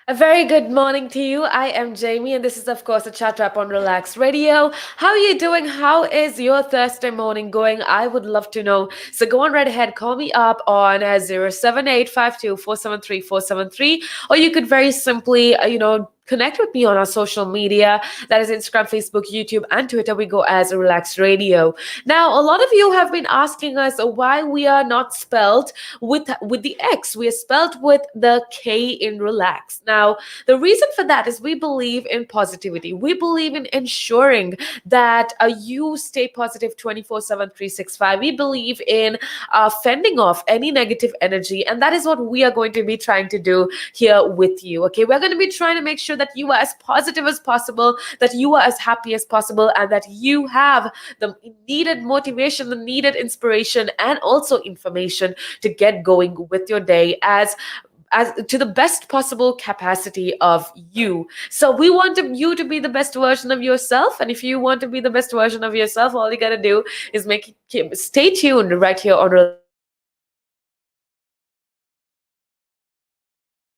A very good morning to you. I am Jamie, and this is, of course, a chat wrap on Relax Radio. How are you doing? How is your Thursday morning going? I would love to know. So go on right ahead. Call me up on 07852 or you could very simply, connect with me on our social media. That is Instagram, Facebook, YouTube, and Twitter. We go as Relax Radio. Now, a lot of you have been asking us why we are not spelled with the X. We are spelled with the K in relax. Now, the reason for that is we believe in positivity. We believe in ensuring that you stay positive 24/7, 365. We believe in fending off any negative energy, and that is what we are going to be trying to do here with you. Okay, we're going to be trying to make sure that you are as positive as possible, that you are as happy as possible, and that you have the needed motivation, the needed inspiration, and also information to get going with your day as to the best possible capacity of you. So we want you to be the best version of yourself, and if you want to be the best version of yourself, all you got to do is stay tuned right here on Relax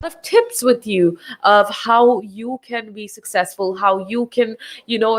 Radio, because we're going to be sharing a lot of tips with you of how you can be successful, how you can,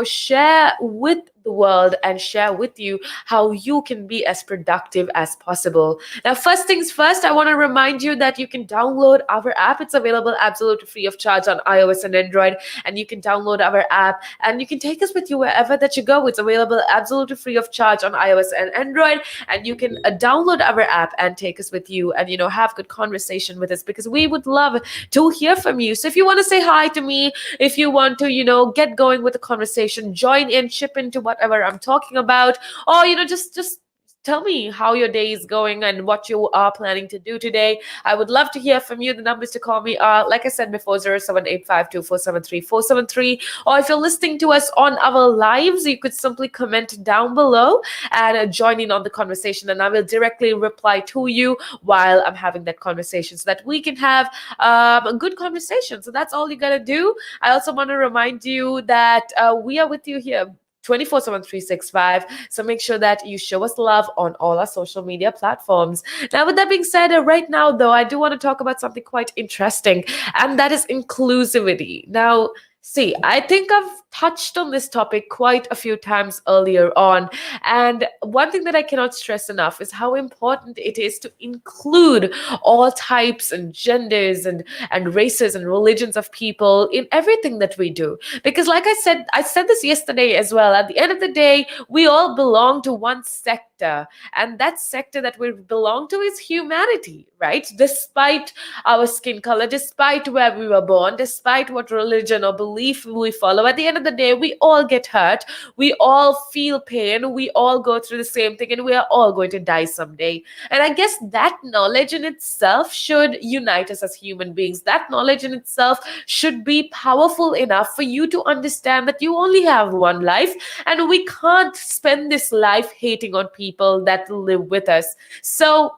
share with the world and share with you how you can be as productive as possible. Now, first things first, I want to remind you that you can download our app. It's available absolutely free of charge on iOS and Android, and you can download our app and you can take us with you wherever that you go. It's available absolutely free of charge on iOS and Android, and you can download our app and take us with you and have good conversation with us, because we would love to hear from you. So if you want to say hi to me, if you want to get going with the conversation, join in, chip into whatever I'm talking about, or just tell me how your day is going and what you are planning to do today. I would love to hear from you. The numbers to call me are, like I said before, 07852473473. Or if you're listening to us on our lives, you could simply comment down below and join in on the conversation, and I will directly reply to you while I'm having that conversation, so that we can have a good conversation. So that's all you got to do. I also want to remind you that we are with you here 24/7, 365. So make sure that you show us love on all our social media platforms. Now, with that being said, right now, though, I do want to talk about something quite interesting, and that is inclusivity. Now, see, I think I've touched on this topic quite a few times earlier on. And one thing that I cannot stress enough is how important it is to include all types and genders and races and religions of people in everything that we do. Because, like I said this yesterday as well, at the end of the day, we all belong to one sector, and that sector that we belong to is humanity, right? Despite our skin color, despite where we were born, despite what religion or belief we follow, at the end of the day, we all get hurt, we all feel pain, we all go through the same thing, and we are all going to die someday. And I guess that knowledge in itself should unite us as human beings. That knowledge in itself should be powerful enough for you to understand that you only have one life, and we can't spend this life hating on people that live with us. So,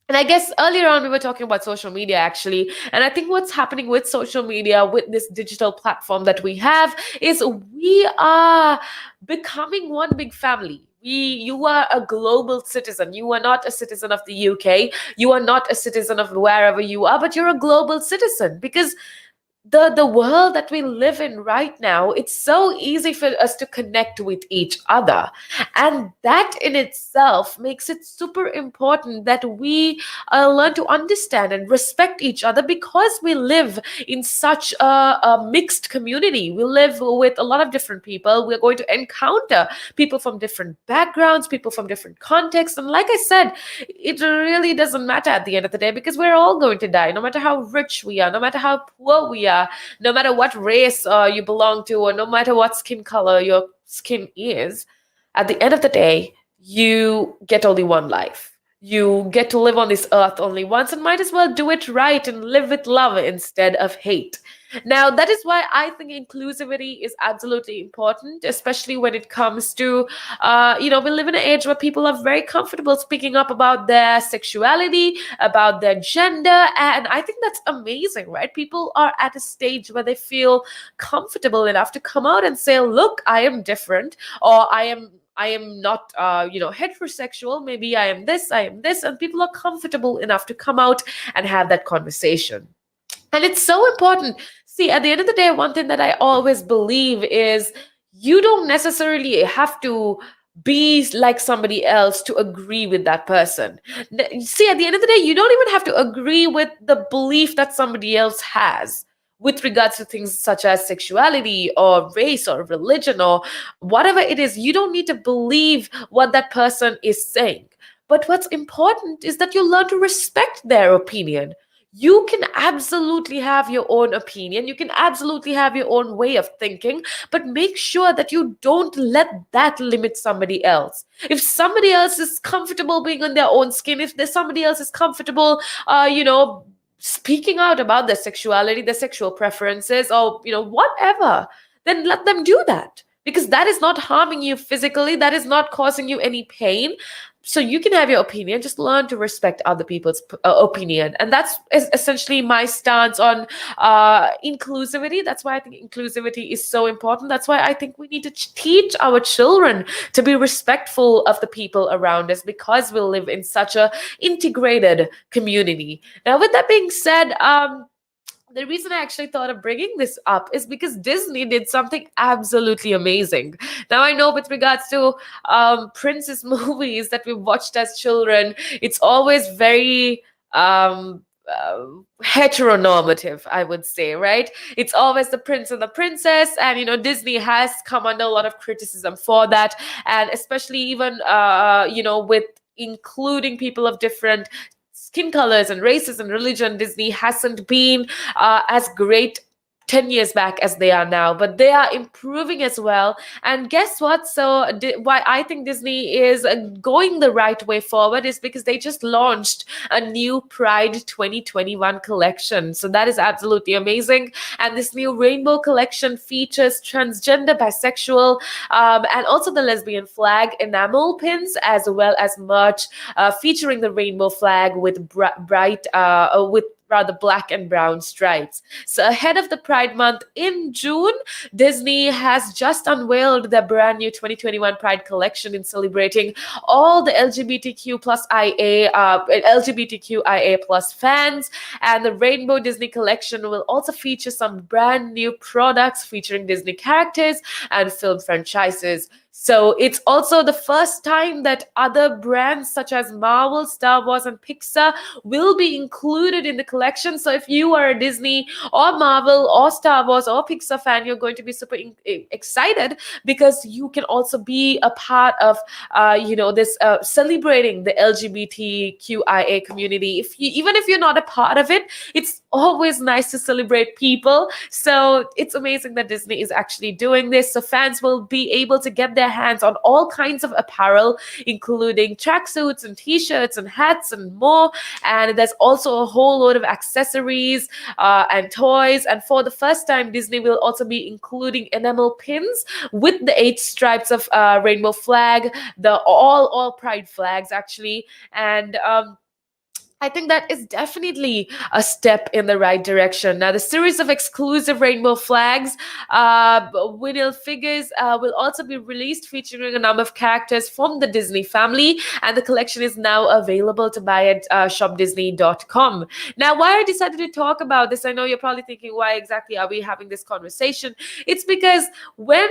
and I guess earlier on we were talking about social media, actually. And I think what's happening with social media, with this digital platform that we have, is we are becoming one big family. You are a global citizen. You are not a citizen of the UK. You are not a citizen of wherever you are, but you're a global citizen, because the world that we live in right now, it's so easy for us to connect with each other, and that in itself makes it super important that we learn to understand and respect each other, because we live in such a mixed community. We live with a lot of different people. We're going to encounter people from different backgrounds, people from different contexts, and like I said, it really doesn't matter at the end of the day, because we're all going to die, no matter how rich we are, no matter how poor we are, no matter what race you belong to, or no matter what skin color your skin is. At the end of the day, you get only one life. You get to live on this earth only once, and might as well do it right and live with love instead of hate. Now, that is why I think inclusivity is absolutely important, especially when it comes to, we live in an age where people are very comfortable speaking up about their sexuality, about their gender. And I think that's amazing, right? People are at a stage where they feel comfortable enough to come out and say, look, I am different, or I am not, heterosexual. Maybe I am this, and people are comfortable enough to come out and have that conversation. And it's so important. See, at the end of the day, one thing that I always believe is you don't necessarily have to be like somebody else to agree with that person. See, at the end of the day, you don't even have to agree with the belief that somebody else has with regards to things such as sexuality or race or religion or whatever it is. You don't need to believe what that person is saying. But what's important is that you learn to respect their opinion. You can absolutely have your own opinion. You can absolutely have your own way of thinking, but make sure that you don't let that limit somebody else. If somebody else is comfortable being in their own skin, if there's somebody else is comfortable, speaking out about their sexuality, their sexual preferences, or, whatever, then let them do that. Because that is not harming you physically, that is not causing you any pain. So you can have your opinion, just learn to respect other people's opinion. And that's essentially my stance on inclusivity. That's why I think inclusivity is so important. That's why I think we need to teach our children to be respectful of the people around us, because we live in such a integrated community. Now, with that being said, the reason I actually thought of bringing this up is because Disney did something absolutely amazing. Now, I know with regards to princess movies that we've watched as children, it's always very heteronormative, I would say, right? It's always the prince and the princess, and Disney has come under a lot of criticism for that, and especially even with including people of different skin colors and races and religion. Disney hasn't been as great 10 years back as they are now, but they are improving as well. And guess what? So why I think Disney is going the right way forward is because they just launched a new Pride 2021 collection. So that is absolutely amazing. And this new rainbow collection features transgender, bisexual, and also the lesbian flag enamel pins, as well as merch featuring the rainbow flag with bright with rather black and brown stripes. So ahead of the Pride Month in June, Disney has just unveiled their brand new 2021 Pride collection in celebrating all the LGBTQIA plus fans. And the Rainbow Disney collection will also feature some brand new products featuring Disney characters and film franchises. So it's also the first time that other brands such as Marvel, Star Wars, and Pixar will be included in the collection. So if you are a Disney or Marvel or Star Wars or Pixar fan, you're going to be super excited, because you can also be a part of, this celebrating the LGBTQIA community. Even if you're not a part of it, it's always nice to celebrate people. So it's amazing that Disney is actually doing this. So fans will be able to get their hands on all kinds of apparel, including tracksuits and t-shirts and hats and more. And there's also a whole load of accessories and toys. And for the first time, Disney will also be including enamel pins with the 8 stripes of rainbow flag, the all pride flags actually. And I think that is definitely a step in the right direction. Now, the series of exclusive rainbow flags, vinyl figures, will also be released, featuring a number of characters from the Disney family, and the collection is now available to buy at shopdisney.com. Now, why I decided to talk about this, I know you're probably thinking, why exactly are we having this conversation? It's because when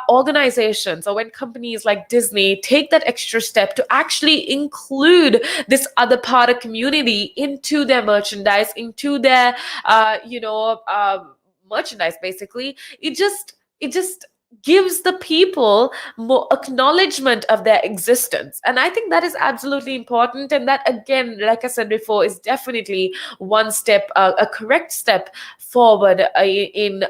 organizations or when companies like Disney take that extra step to actually include this other part of community into their merchandise, into their merchandise, basically, it just gives the people more acknowledgement of their existence. And I think that is absolutely important. And that, again, like I said before, is definitely one step, a correct step forward in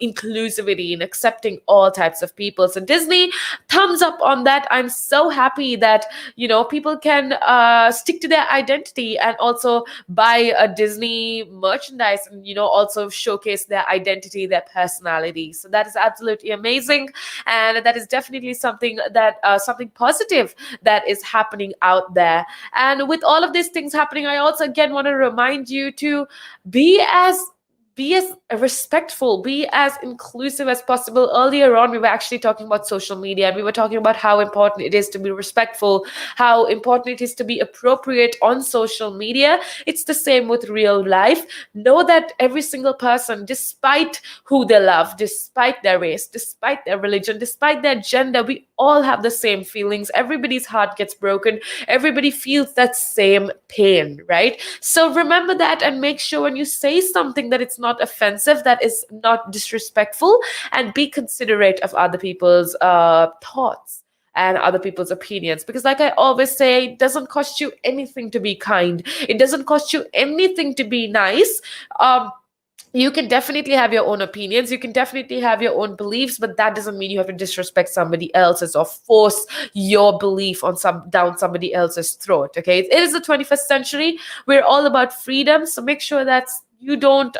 inclusivity, in accepting all types of people. So Disney, thumbs up on that. I'm so happy that people can stick to their identity and also buy a Disney merchandise, and also showcase their identity, their personality. So that is absolutely amazing, and that is definitely something that something positive that is happening out there. And with all of these things happening, I also again want to remind you to be as be as respectful, be as inclusive as possible. Earlier on, we were actually talking about social media, and we were talking about how important it is to be respectful, how important it is to be appropriate on social media. It's the same with real life. Know that every single person, despite who they love, despite their race, despite their religion, despite their gender, we all have the same feelings. Everybody's heart gets broken. Everybody feels that same pain, right? So remember that, and make sure when you say something that it's not offensive, that is not disrespectful, and be considerate of other people's thoughts and other people's opinions, because like I always say, it doesn't cost you anything to be kind. It doesn't cost you anything to be nice. You can definitely have your own opinions, you can definitely have your own beliefs, but that doesn't mean you have to disrespect somebody else's or force your belief on down somebody else's throat. Okay, it is the 21st century. We're all about freedom, so make sure that you don't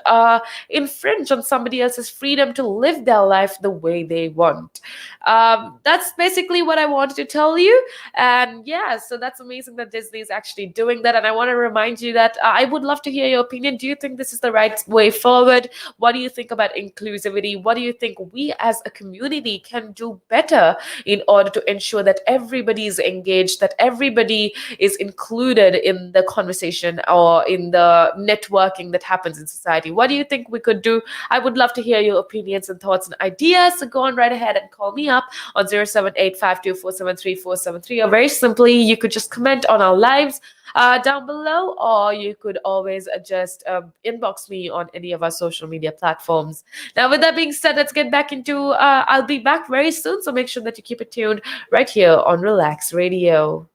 infringe on somebody else's freedom to live their life the way they want. That's basically what I wanted to tell you. And yeah, so that's amazing that Disney is actually doing that. And I want to remind you that I would love to hear your opinion. Do you think this is the right way forward? What do you think about inclusivity? What do you think we as a community can do better in order to ensure that everybody is engaged, that everybody is included in the conversation or in the networking that happens in society? What do you think we could do? I would love to hear your opinions and thoughts and ideas. So go on right ahead and call me up on 07852473473, or very simply, you could just comment on our lives down below, or you could always just inbox me on any of our social media platforms. Now, with that being said, let's get back into, I'll be back very soon, so make sure that you keep it tuned right here on Relax Radio.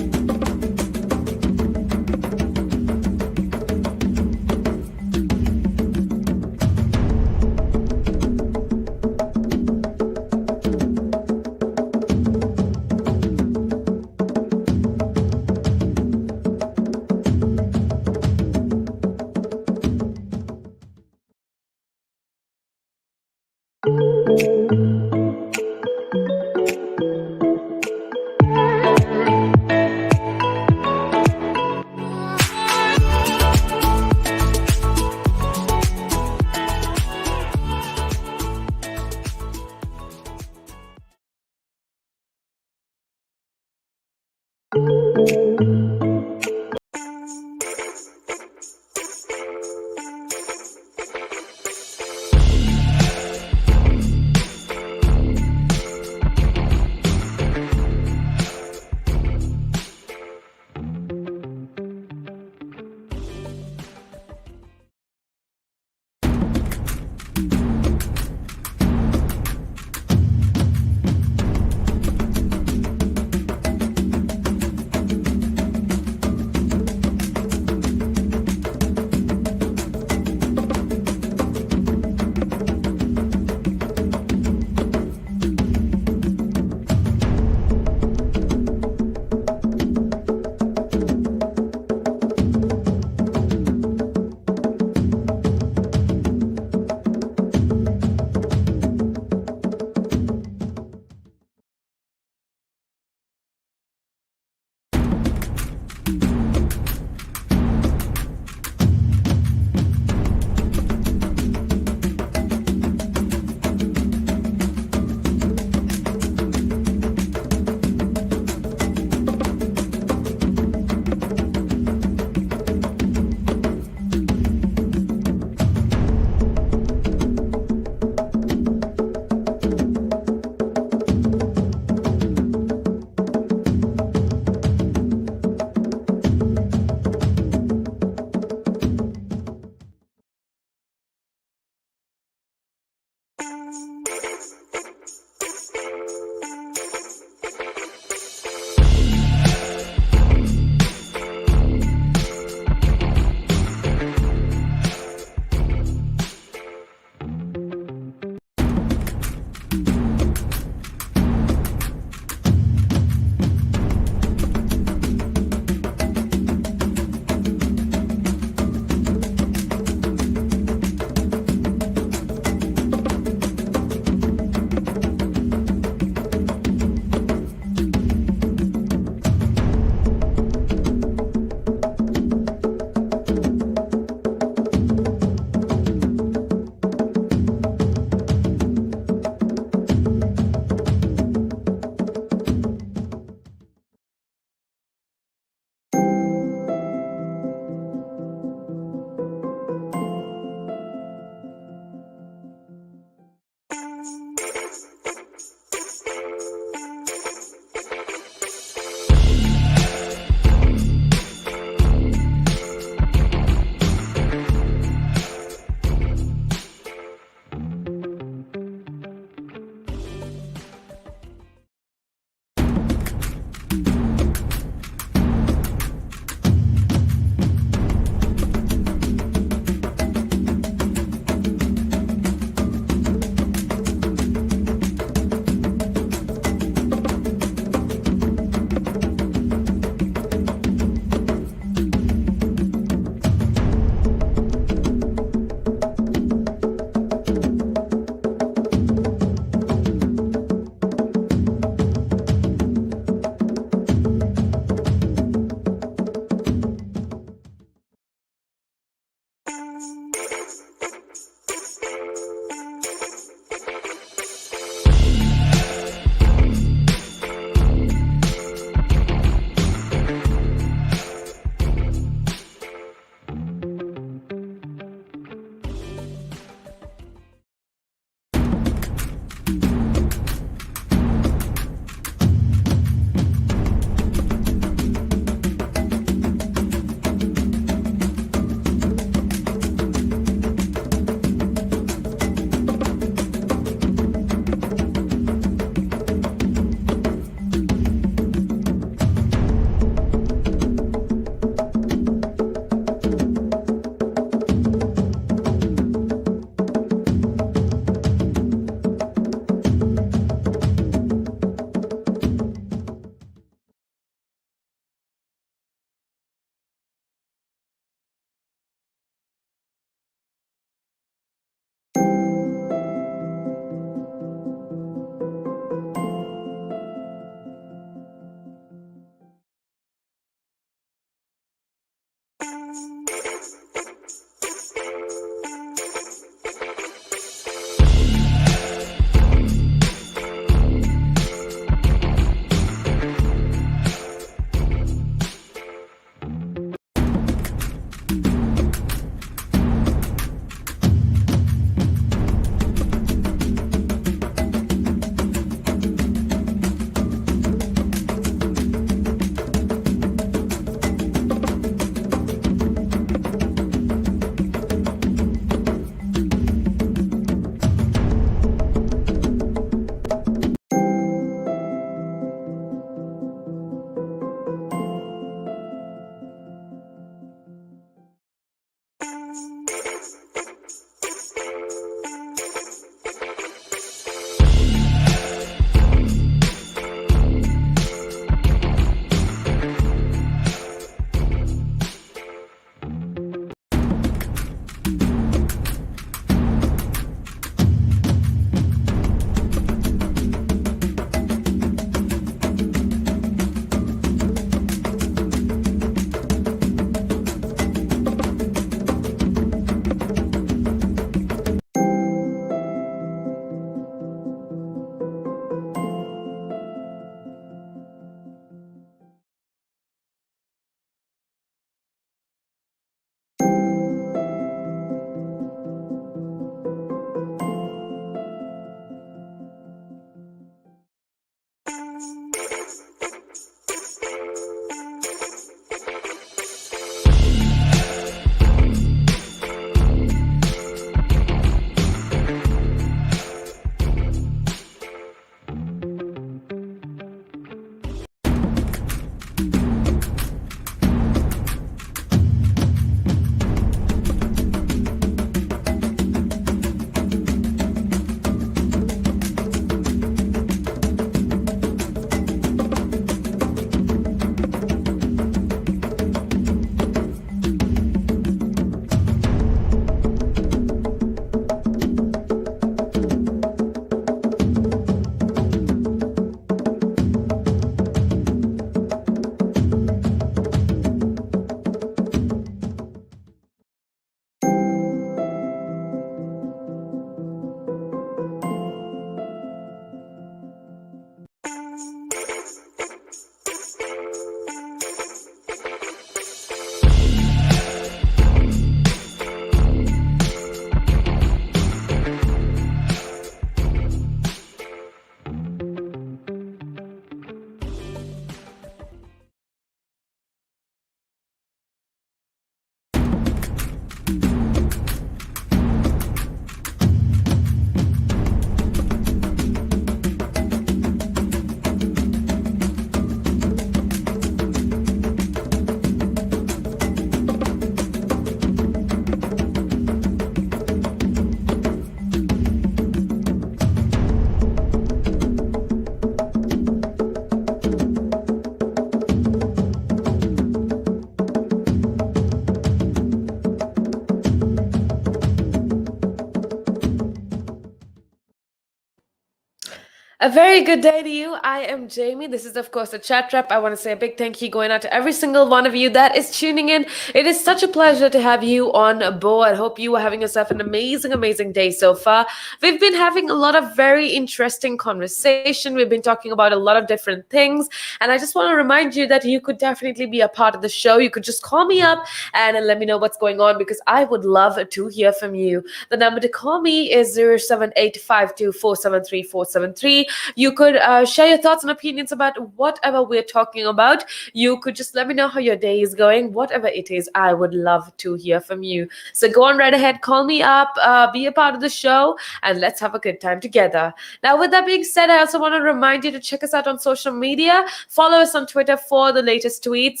A very good day to you. I am Jamie. This is, of course, a chat trap. I want to say a big thank you going out to every single one of you that is tuning in. It is such a pleasure to have you on board. Hope you are having yourself an amazing, amazing day so far. We've been having a lot of very interesting conversation. We've been talking about a lot of different things. And I just want to remind you that you could definitely be a part of the show. You could just call me up and let me know what's going on because I would love to hear from you. The number to call me is 07852473473. You could share your thoughts and opinions about whatever we're talking about. You could just let me know how your day is going, whatever it is. I would love to hear from you. So go on right ahead, call me up, be a part of the show, and let's have a good time together. Now, with that being said, I also want to remind you to check us out on social media. Follow us on Twitter for the latest tweets.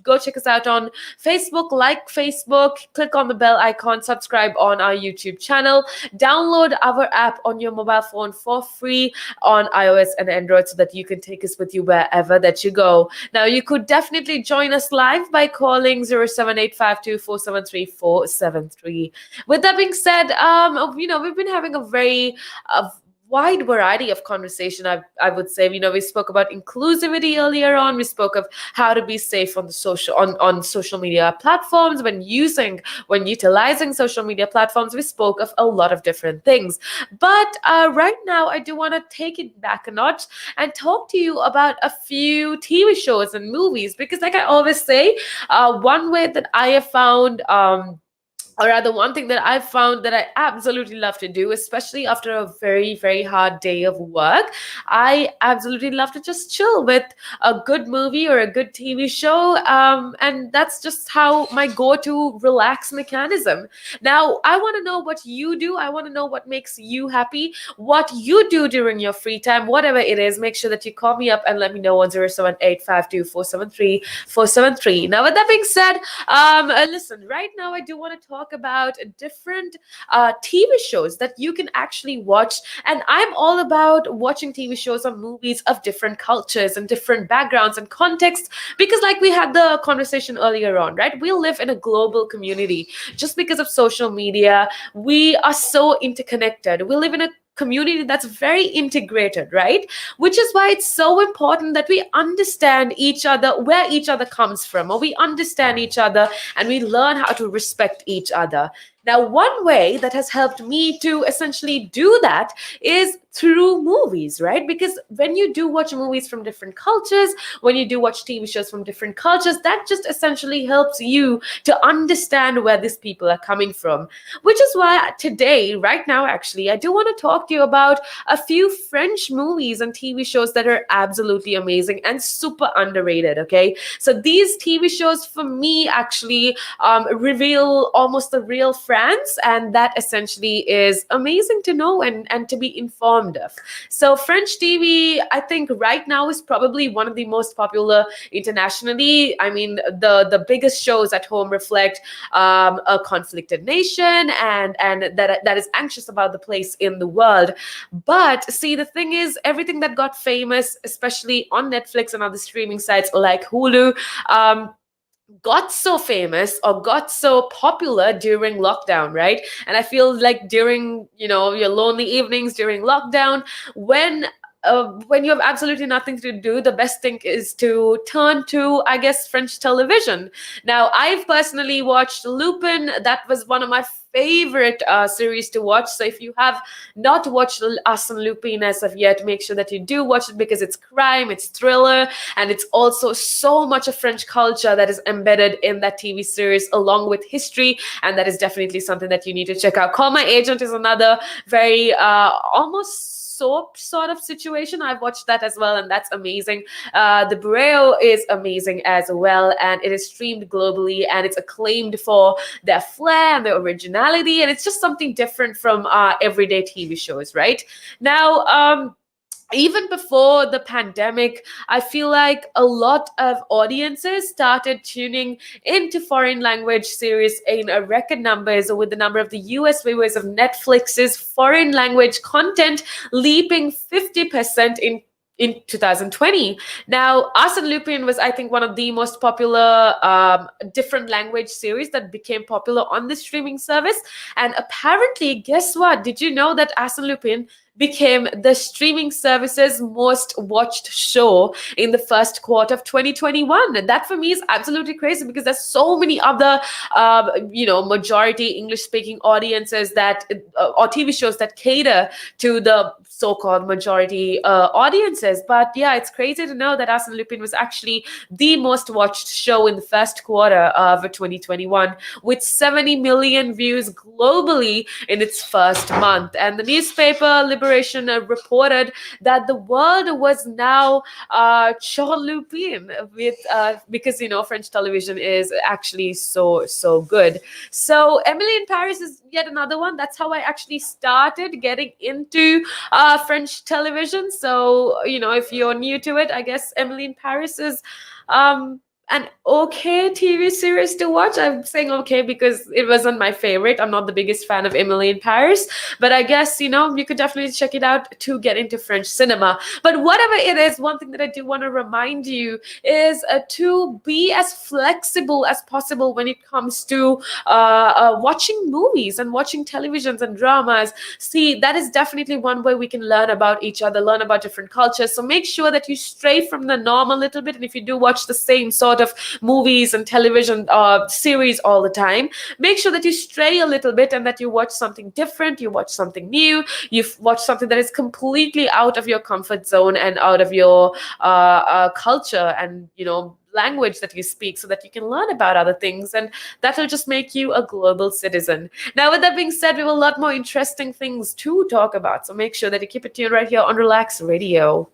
Go check us out on Facebook, like Facebook, click on the bell icon, subscribe on our YouTube channel, download our app on your mobile phone for free on iOS and Android so that you can take us with you wherever that you go. Now, you could definitely join us live by calling 07852473473. With that being said, we've been having a very wide variety of conversation. I would say, we spoke about inclusivity earlier on. We spoke of how to be safe on the on social media platforms when utilizing social media platforms. We spoke of a lot of different things. But right now, I do want to take it back a notch and talk to you about a few TV shows and movies because, like I always say, one way that I have found. Or rather, one thing that I've found that I absolutely love to do, especially after a very, very hard day of work, I absolutely love to just chill with a good movie or a good TV show. And that's just how my go-to relax mechanism. Now, I want to know what you do. I want to know what makes you happy, what you do during your free time, whatever it is. Make sure that you call me up and let me know on 07852473473. Now, with that being said, listen, right now I do want to talk about different TV shows that you can actually watch. And I'm all about watching TV shows or movies of different cultures and different backgrounds and contexts because, like we had the conversation earlier on, right? We live in a global community. Just because of social media, we are so interconnected. We live in a community that's very integrated, right? Which is why it's so important that we understand each other, where each other comes from, or we understand each other and we learn how to respect each other. Now, one way that has helped me to essentially do that is through movies, right? Because when you do watch movies from different cultures, when you do watch TV shows from different cultures, that just essentially helps you to understand where these people are coming from. Which is why today, right now, actually, I do want to talk to you about a few French movies and TV shows that are absolutely amazing and super underrated, okay? So these TV shows for me actually reveal almost the real France, and that essentially is amazing to know and to be informed of. So French TV, I think right now is probably one of the most popular internationally. I mean, the biggest shows at home reflect a conflicted nation and that is anxious about the place in the world. But see, the thing is, everything that got famous, especially on Netflix and other streaming sites like Hulu, got so famous or got so popular during lockdown, right? And I feel like during, your lonely evenings during lockdown, when you have absolutely nothing to do, the best thing is to turn to, I guess, French television. Now, I've personally watched Lupin. That was one of my favorite series to watch. So if you have not watched Arsène Lupin as of yet, make sure that you do watch it because it's crime, it's thriller, and it's also so much of French culture that is embedded in that TV series along with history. And that is definitely something that you need to check out. Call My Agent is another very almost soap sort of situation. I've watched that as well, and that's amazing. The Bureo is amazing as well, and it is streamed globally, and it's acclaimed for their flair and their originality, and it's just something different from everyday TV shows, right? Now, even before the pandemic, I feel like a lot of audiences started tuning into foreign language series in a record numbers, with the number of the US viewers of Netflix's foreign language content leaping 50% in 2020. Now, Arsène Lupin was, I think, one of the most popular different language series that became popular on this streaming service. And apparently, guess what? Did you know that Arsène Lupin became the streaming service's most watched show in the first quarter of 2021. And that for me is absolutely crazy because there's so many other, majority English speaking audiences or TV shows that cater to the so-called majority audiences. But yeah, it's crazy to know that Arsène Lupin was actually the most watched show in the first quarter of 2021 with 70 million views globally in its first month. And the newspaper Liberation reported that the world was now Jean Lupin because French television is actually so good. So Emily in Paris is yet another one. That's how I actually started getting into French television. So if you're new to it, I guess Emily in Paris is um an okay TV series to watch. I'm saying okay because it wasn't my favorite. I'm not the biggest fan of Emily in Paris, but I guess you could definitely check it out to get into French cinema. But whatever it is, one thing that I do want to remind you is to be as flexible as possible when it comes to watching movies and watching televisions and dramas. See, that is definitely one way we can learn about each other, learn about different cultures. So make sure that you stray from the norm a little bit. And if you do watch the same sort of movies and television series all the time, make sure that you stray a little bit and that you watch something different, you watch something new, you watch something that is completely out of your comfort zone and out of your culture and language that you speak, so that you can learn about other things, and that will just make you a global citizen. Now, with that being said, we have a lot more interesting things to talk about, so make sure that you keep it tuned right here on Relax Radio.